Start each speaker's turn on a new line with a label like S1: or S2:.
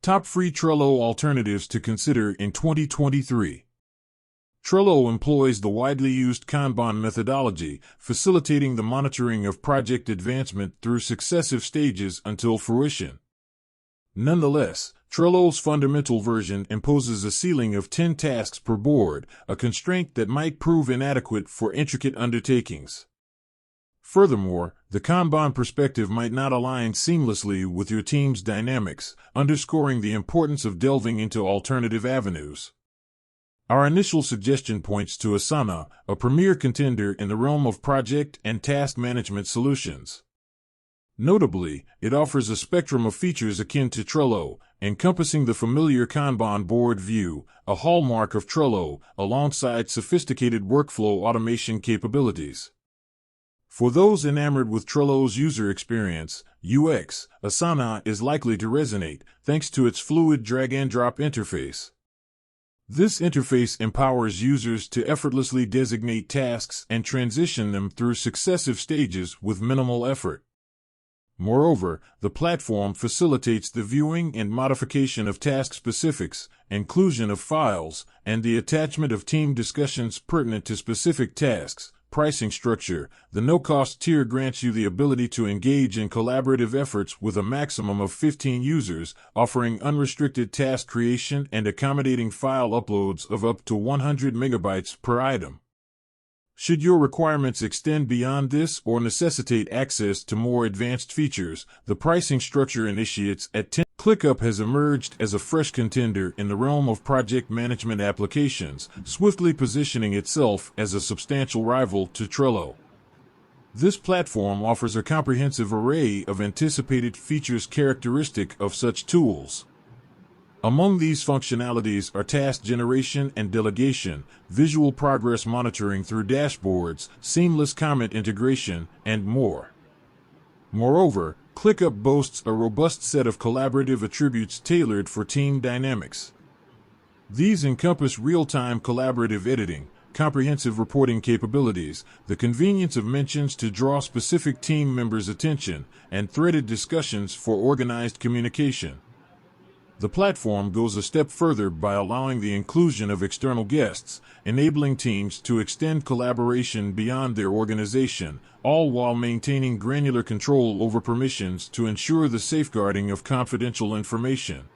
S1: Top free Trello alternatives to consider in 2023. Trello employs the widely used Kanban methodology, facilitating the monitoring of project advancement through successive stages until fruition. Nonetheless, Trello's fundamental version imposes a ceiling of 10 tasks per board, a constraint that might prove inadequate for intricate undertakings. Furthermore, the Kanban perspective might not align seamlessly with your team's dynamics, underscoring the importance of delving into alternative avenues. Our initial suggestion points to Asana, a premier contender in the realm of project and task management solutions. Notably, it offers a spectrum of features akin to Trello, encompassing the familiar Kanban board view, a hallmark of Trello, alongside sophisticated workflow automation capabilities. For those enamored with Trello's user experience, UX, Asana is likely to resonate, thanks to its fluid drag-and-drop interface. This interface empowers users to effortlessly designate tasks and transition them through successive stages with minimal effort. Moreover, the platform facilitates the viewing and modification of task specifics, inclusion of files, and the attachment of team discussions pertinent to specific tasks. Pricing structure. The no-cost tier grants you the ability to engage in collaborative efforts with a maximum of 15 users, offering unrestricted task creation and accommodating file uploads of up to 100 megabytes per item. Should your requirements extend beyond this or necessitate access to more advanced features, the pricing structure initiates at 10. ClickUp has emerged as a fresh contender in the realm of project management applications, swiftly positioning itself as a substantial rival to Trello. This platform offers a comprehensive array of anticipated features characteristic of such tools. Among these functionalities are task generation and delegation, visual progress monitoring through dashboards, seamless comment integration, and more. Moreover, ClickUp boasts a robust set of collaborative attributes tailored for team dynamics. These encompass real-time collaborative editing, comprehensive reporting capabilities, the convenience of mentions to draw specific team members' attention, and threaded discussions for organized communication. The platform goes a step further by allowing the inclusion of external guests, enabling teams to extend collaboration beyond their organization, all while maintaining granular control over permissions to ensure the safeguarding of confidential information.